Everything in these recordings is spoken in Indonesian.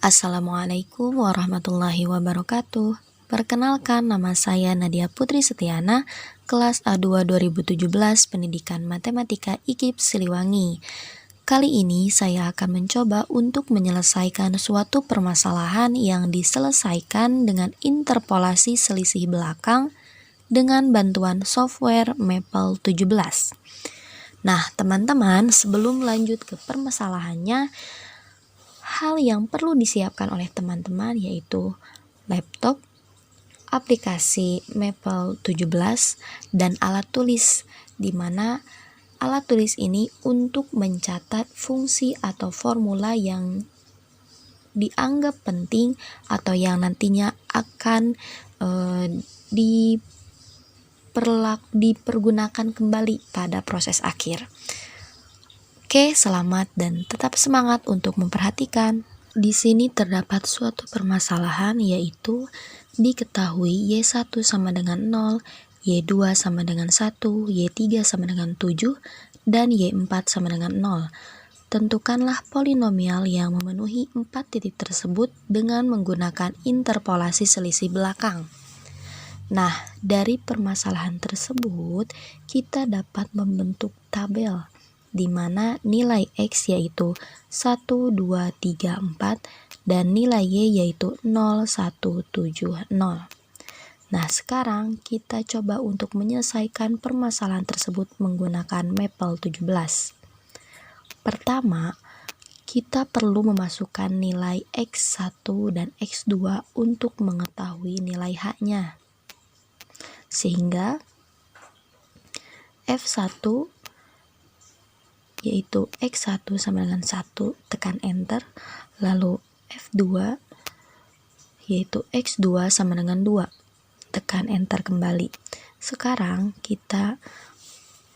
Assalamualaikum warahmatullahi wabarakatuh. Perkenalkan, nama saya Nadia Putri Setiana, kelas A2 2017 Pendidikan Matematika IKIP Siliwangi. Kali ini saya akan mencoba untuk menyelesaikan suatu permasalahan yang diselesaikan dengan interpolasi selisih belakang dengan bantuan software Maple 17. Nah, teman-teman, sebelum lanjut ke permasalahannya, hal yang perlu disiapkan oleh teman-teman yaitu laptop, aplikasi Maple 17, dan alat tulis, di mana alat tulis ini untuk mencatat fungsi atau formula yang dianggap penting atau yang nantinya akan dipergunakan kembali pada proses akhir. Oke, selamat dan tetap semangat untuk memperhatikan. Di sini terdapat suatu permasalahan, yaitu diketahui Y1 sama dengan 0, Y2 sama dengan 1, Y3 sama dengan 7, dan Y4 sama dengan 0. Tentukanlah polinomial yang memenuhi 4 titik tersebut dengan menggunakan interpolasi selisih belakang. Nah, dari permasalahan tersebut, kita dapat membentuk tabel di mana nilai X yaitu 1, 2, 3, 4 dan nilai Y yaitu 0, 1, 7, 0. Nah, sekarang kita coba untuk menyelesaikan permasalahan tersebut menggunakan Maple 17. Pertama, kita perlu memasukkan nilai X1 dan X2 untuk mengetahui nilai H-nya. Sehingga F1 yaitu X1 sama dengan 1, tekan enter, lalu F2 yaitu X2 sama dengan 2, tekan enter kembali. Sekarang kita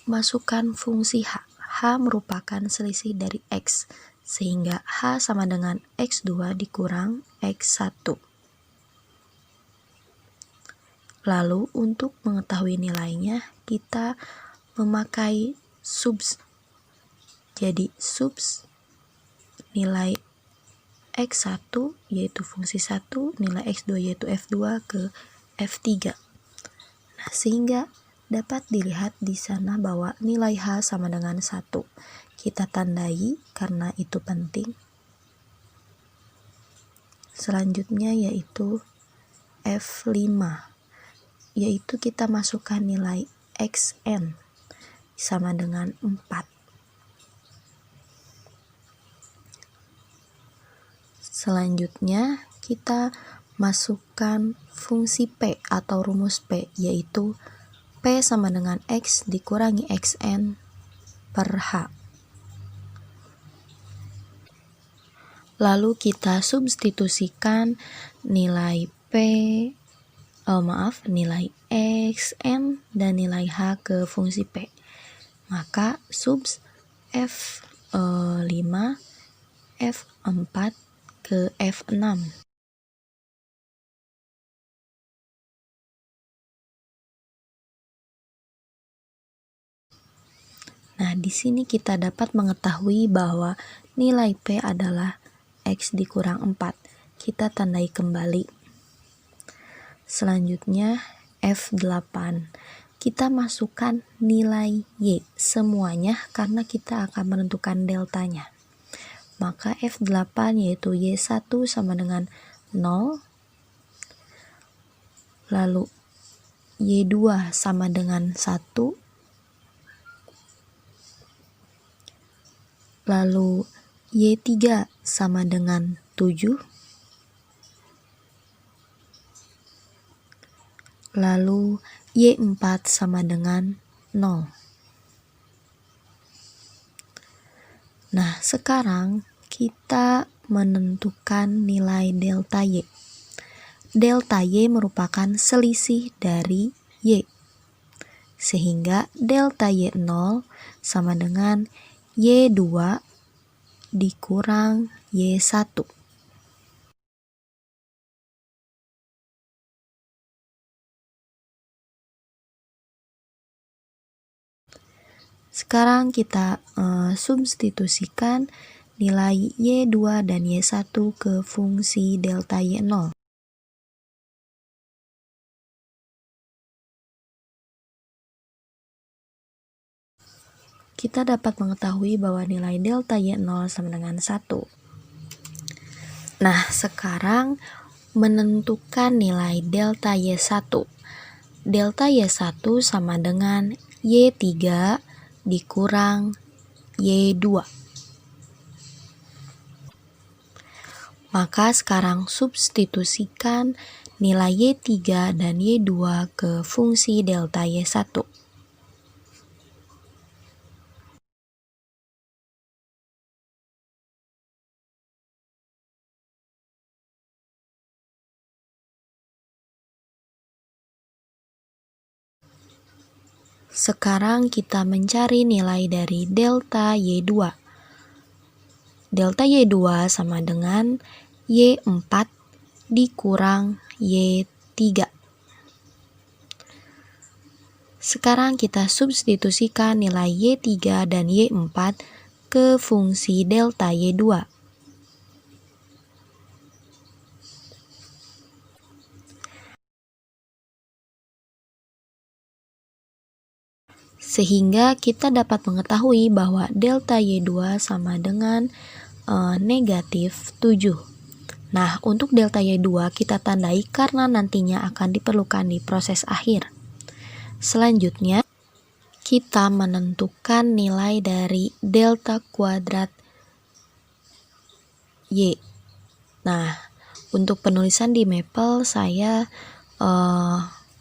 masukkan fungsi H. H merupakan selisih dari X, sehingga H sama dengan X2 dikurang X1. Lalu untuk mengetahui nilainya, kita memakai subs. Jadi subs nilai X1 yaitu fungsi 1, nilai X2 yaitu F2 ke F3. Nah, sehingga dapat dilihat di sana bahwa nilai H sama dengan 1. Kita tandai karena itu penting. Selanjutnya yaitu F5, yaitu kita masukkan nilai Xn sama dengan 4. Selanjutnya kita masukkan fungsi P atau rumus P, yaitu P sama dengan X dikurangi Xn per H. Lalu kita substitusikan nilai nilai Xn dan nilai H ke fungsi P. Maka subs F5 F4 ke F6. Nah, di sini kita dapat mengetahui bahwa nilai P adalah X dikurang 4. Kita tandai kembali. Selanjutnya F8. Kita masukkan nilai Y semuanya karena kita akan menentukan deltanya. Maka F8 yaitu Y1 sama dengan 0, lalu Y2 sama dengan 1, lalu Y3 sama dengan 7, lalu Y4 sama dengan 0. Nah, sekarang kita menentukan nilai delta Y. Delta Y merupakan selisih dari Y. Sehingga delta Y0 sama dengan Y2 dikurang Y1. Sekarang kita substitusikan nilai Y2 dan Y1 ke fungsi delta Y0. Kita dapat mengetahui bahwa nilai delta Y0 sama dengan 1. Nah, sekarang menentukan nilai delta Y1. Delta Y1 sama dengan Y3 dikurang Y2. Maka sekarang substitusikan nilai Y3 dan Y2 ke fungsi delta Y1. Sekarang kita mencari nilai dari delta Y2. Delta Y2 sama dengan Y4 dikurang Y3. Sekarang kita substitusikan nilai Y3 dan Y4 ke fungsi delta Y2. Sehingga kita dapat mengetahui bahwa delta Y2 sama dengan negatif 7. Nah, untuk delta Y2 kita tandai karena nantinya akan diperlukan di proses akhir. Selanjutnya, kita menentukan nilai dari delta kuadrat Y. Nah, untuk penulisan di Maple saya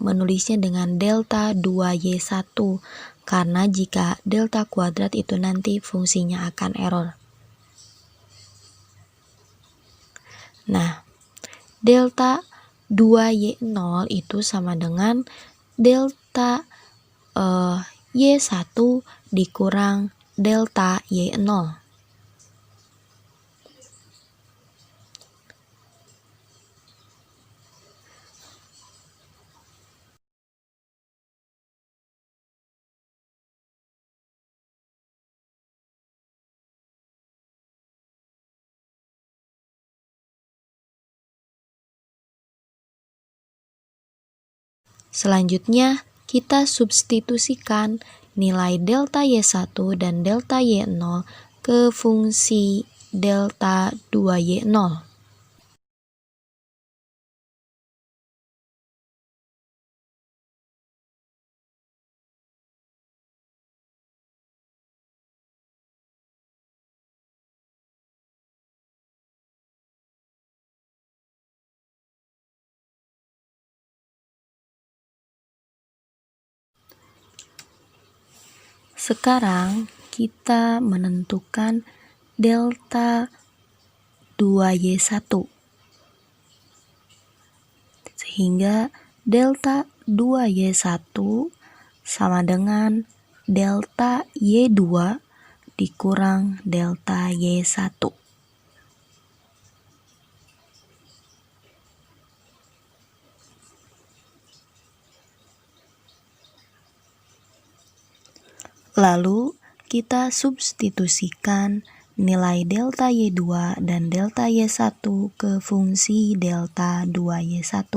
menulisnya dengan delta 2Y1 karena jika delta kuadrat itu nanti fungsinya akan error. Nah, delta 2Y0 itu sama dengan delta Y1 dikurang delta Y0. Selanjutnya, kita substitusikan nilai delta Y1 dan delta Y0 ke fungsi delta 2Y0. Sekarang kita menentukan delta 2Y1. Sehingga delta 2Y1 sama dengan delta Y2 dikurang delta Y1. Lalu kita substitusikan nilai delta Y2 dan delta Y1 ke fungsi delta 2Y1.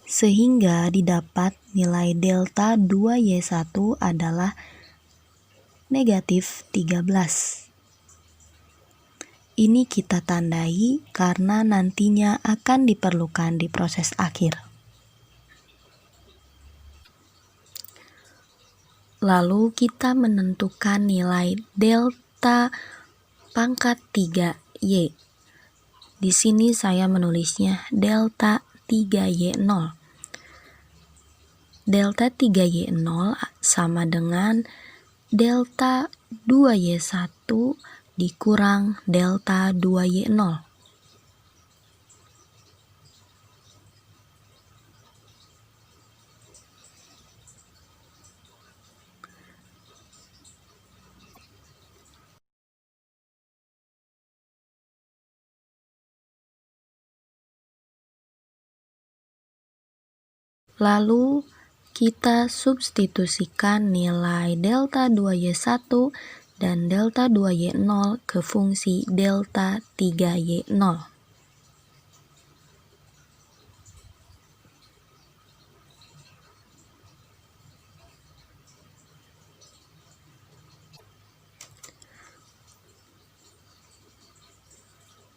Sehingga didapat nilai delta 2Y1 adalah negatif 13. Ini kita tandai karena nantinya akan diperlukan di proses akhir. Lalu kita menentukan nilai delta pangkat 3Y. Di sini saya menulisnya delta 3Y0. Delta 3Y0 sama dengan delta 2Y1 dikurang delta 2Y0. Lalu kita substitusikan nilai delta 2Y1 dan delta 2Y0 ke fungsi delta 3Y0.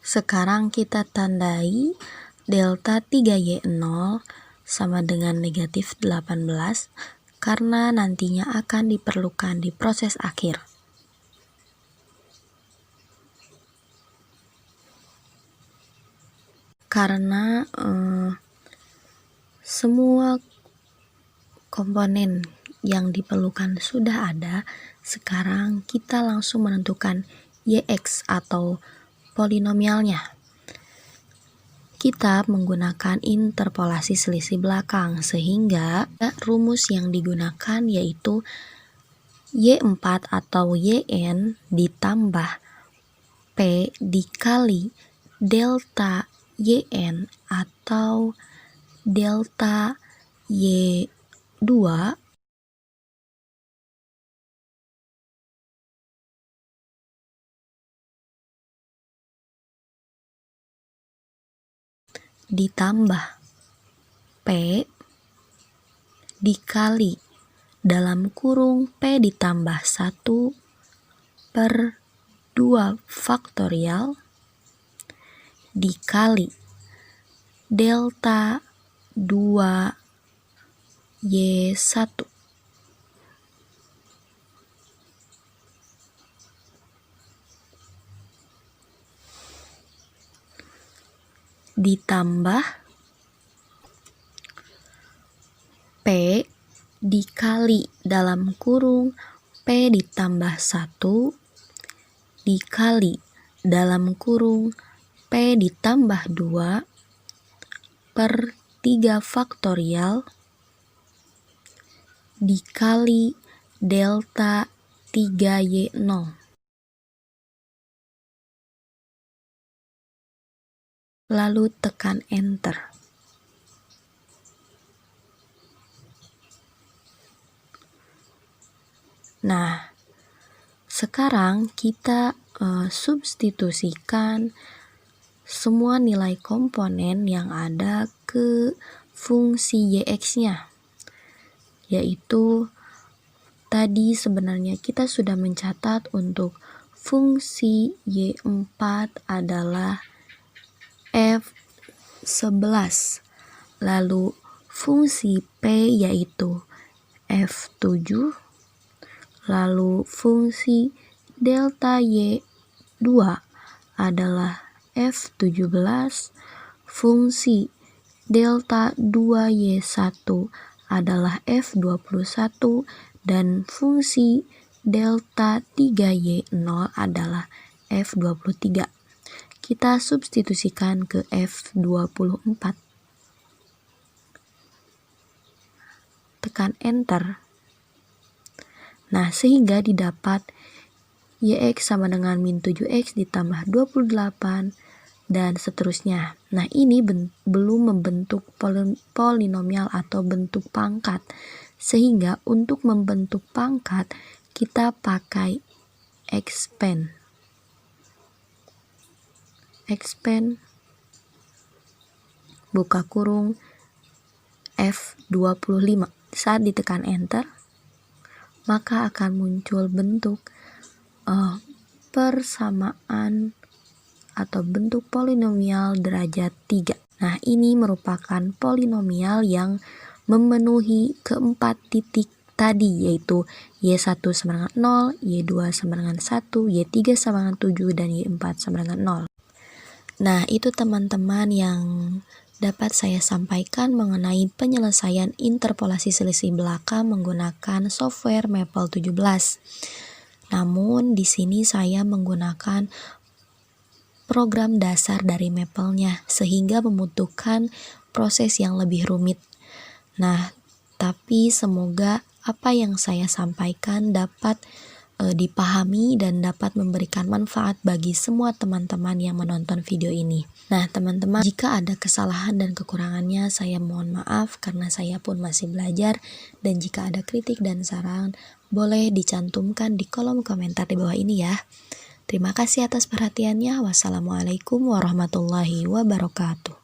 Sekarang kita tandai delta 3Y0 sama dengan negatif 18 karena nantinya akan diperlukan di proses akhir. Karena semua komponen yang diperlukan sudah ada, sekarang kita langsung menentukan YX atau polinomialnya. Kita menggunakan interpolasi selisih belakang, sehingga rumus yang digunakan yaitu Y4 atau YN ditambah P dikali delta YN atau delta Y2 ditambah P dikali dalam kurung P ditambah 1 per 2 faktorial dikali delta 2Y1 ditambah P dikali dalam kurung P ditambah 1 dikali dalam kurung P ditambah 2 per 3 faktorial dikali delta 3Y0. Lalu tekan enter. Nah, sekarang kita substitusikan semua nilai komponen yang ada ke fungsi YX-nya. Yaitu tadi sebenarnya kita sudah mencatat untuk fungsi Y4 adalah F11. Lalu fungsi P yaitu F7. Lalu fungsi delta Y2 adalah F17. Fungsi delta 2Y1 adalah F21 dan fungsi delta 3Y0 adalah F23. Kita substitusikan ke F24. Tekan enter. Nah, sehingga didapat YX sama dengan min 7X ditambah 28 dan seterusnya. Nah, ini belum membentuk polinomial atau bentuk pangkat. Sehingga untuk membentuk pangkat kita pakai expand. Expand buka kurung F25. Saat ditekan enter, maka akan muncul bentuk persamaan atau bentuk polinomial derajat 3. Nah, ini merupakan polinomial yang memenuhi keempat titik tadi, yaitu Y1 sama dengan 0, Y2 sama dengan 1, Y3 sama dengan 7, dan Y4 sama dengan 0. Nah, itu teman-teman yang dapat saya sampaikan mengenai penyelesaian interpolasi selisih belakang menggunakan software Maple 17. Namun di sini saya menggunakan program dasar dari Maple-nya sehingga membutuhkan proses yang lebih rumit. Nah, tapi semoga apa yang saya sampaikan dapat dipahami dan dapat memberikan manfaat bagi semua teman-teman yang menonton video ini. Nah teman-teman, jika ada kesalahan dan kekurangannya saya mohon maaf karena saya pun masih belajar, dan jika ada kritik dan saran boleh dicantumkan di kolom komentar di bawah ini ya. Terima kasih atas perhatiannya. Wassalamualaikum warahmatullahi wabarakatuh.